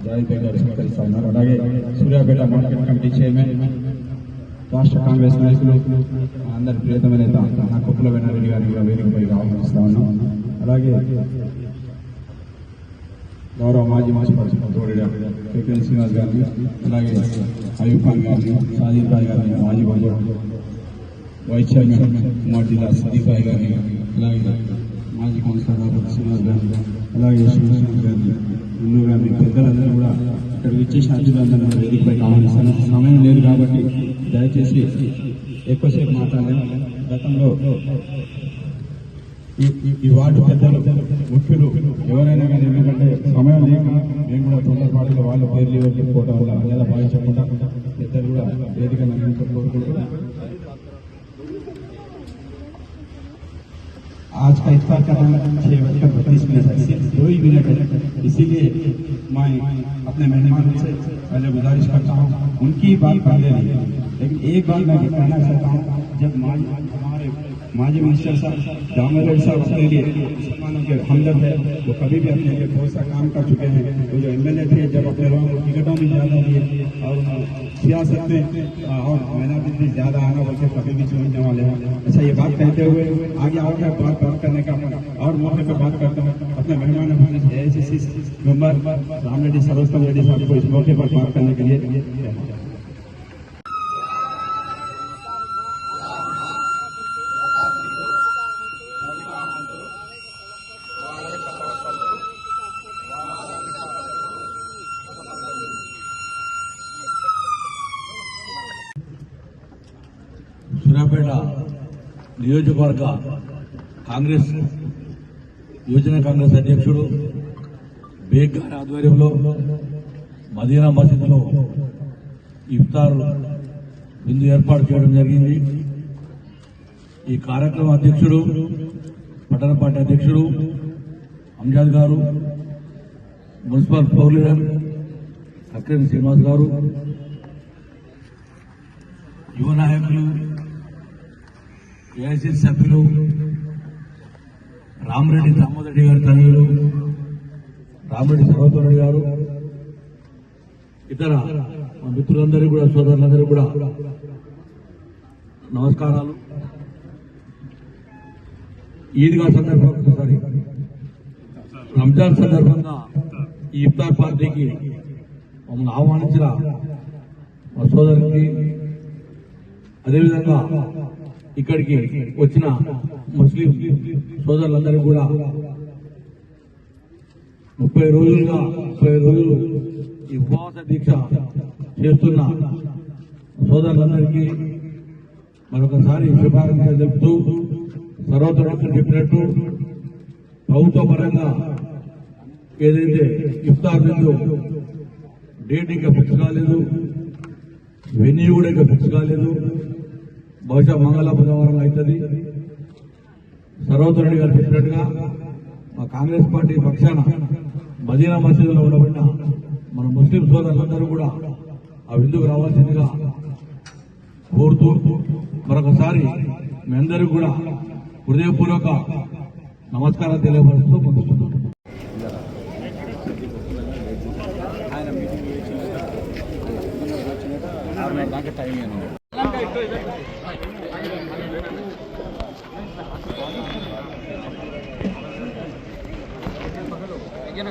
Zayed గారు స్వీకరిస్తా ఉన్నారు. అలాగే సూర్యాపేట మార్కెట్ కమిటీ చైర్మన్ రాష్ట్ర కాంగ్రెస్ నాయకులు అందరి ప్రియతమైన నేత నా కొప్పుల వెన్నారెడ్డి గారిని వేదికపై ఆహ్వానిస్తా ఉన్నాం. అలాగే గౌరవ మాజీ మున్సిపల్ తోడిడ కేకే శ్రీనివాస్ గారిని, అలాగే అయూబ్ ఖాన్ గారిని, సాజిద్ భాయ్ గారిని, మాజీ వైస్ చైర్మన్ ఉమ్మడి జిల్లా సదీఫ్ భాయ్ గారిని, అలాగే మాజీ కౌన్సిలర్ శ్రీనివాస్ గారిని, అలాగే శ్రీనివాస్ గారిని, ముందు గారిని, పెద్దలందరూ కూడా ఇక్కడ విచ్చేసిన అతిథులందరూ వేదికపై ఆహ్వానిస్తాను. సమయం లేదు కాబట్టి దయచేసి ఎక్కువసేపు మాట్లాడలేము. గతంలో ఈ వార్డు పెద్దలు ముఖ్యులు ఎవరైనా కానీ, ఎందుకంటే సమయం లేక మేము కూడా తొందరపాటుగా వాళ్ళ పేర్లు చెప్పుకోవడం వల్ల లేదా భావించకుండా పెద్దలు కూడా వేదిక కోరుకుంటూ आज का इफ्तार का टाइम 6:32 है, 2 ही मिनट है, इसीलिए मैं अपने मेहमानों से पहले गुजारिश करता हूँ उनकी बात पहले नहीं, लेकिन एक बात मैं कहना चाहता हूँ, जब हमारे माजी मिनिस्टर साहब दामोदर साहब अपने लिए मुसलमानों के हमदर्द है, वो कभी भी अपने लिए बहुत सा काम कर चुके हैं. वो जो MLA थे, जब अपने लोगों को टिकटों में ज़्यादा दिए और सियासत में और मेहनत भी ज़्यादा आना बोलते कभी भी चुनने वाले हैं. अच्छा, ये बात कहते हुए आगे और बात करने का और मौके पर बात करता हूँ. अपने मेहमान AICC मेंबर राम रेड्डी सरोस्तम रेड्डी साहब को इस मौके पर बात करने के लिए సూర్యాపేట నియోజకవర్గ కాంగ్రెస్ యువజన కాంగ్రెస్ అధ్యక్షుడు బేగ్ గారి ఆధ్వర్యంలో మదీనా మసీదులో ఇఫ్తార్ విందు ఏర్పాటు చేయడం జరిగింది. ఈ కార్యక్రమం అధ్యక్షుడు పట్టణ పార్టీ అధ్యక్షుడు అంజాద్ గారు, municipal floor leader Akram Srinivas గారు, యువ నాయకులు AICC సభ్యులు రామరెడ్డి దామోదర్ గారి తనయులు రామరెడ్డి సర్వోత్తమ రెడ్డి గారు, ఇతర మిత్రులందరికీ కూడా సోదరులందరికీ కూడా నమస్కారాలు. ఈద్గా సందర్భంగా రంజాన్ సందర్భంగా ఈ ఇఫ్తార్ పార్టీకి మమ్మల్ని ఆహ్వానించిన మా సోదరునికి, అదేవిధంగా ఇక్కడికి వచ్చిన ముస్లిం సోదరులందరికీ కూడా 30 రోజులు ఈ ఉపవాస దీక్ష చేస్తున్న సోదరులందరికీ మరొకసారి శుభాకాంక్షలు తెలుపుతూ, సర్వోత్తమ చెప్పినట్టు ప్రభుత్వ పరంగా ఏదైతే ఇఫ్తార్ విందు డేట్ ఇంకా ఫిక్స్ కాలేదు, వెన్యూ కూడా ఇంకా ఫిక్స్ కాలేదు, బహుశా మంగళ బుధవారం అవుతుంది. సర్వోత్తమ రెడ్డి గారు చెప్పినట్టుగా మా కాంగ్రెస్ పార్టీ పక్షాన మదీనా మసీదులో ఉండబడిన మన ముస్లిం సోదరులందరూ కూడా ఆ విందుకు రావాల్సిందిగా కోరుతూ మరొకసారి మీ అందరికీ కూడా హృదయపూర్వక నమస్కారం తెలియపరుస్తూ పొందుతున్నాను.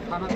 खाना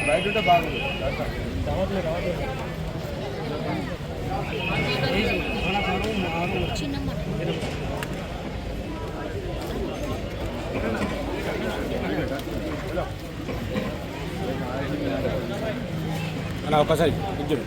బయట బాగుంది అలా ఒకసారి కూర్చోండి.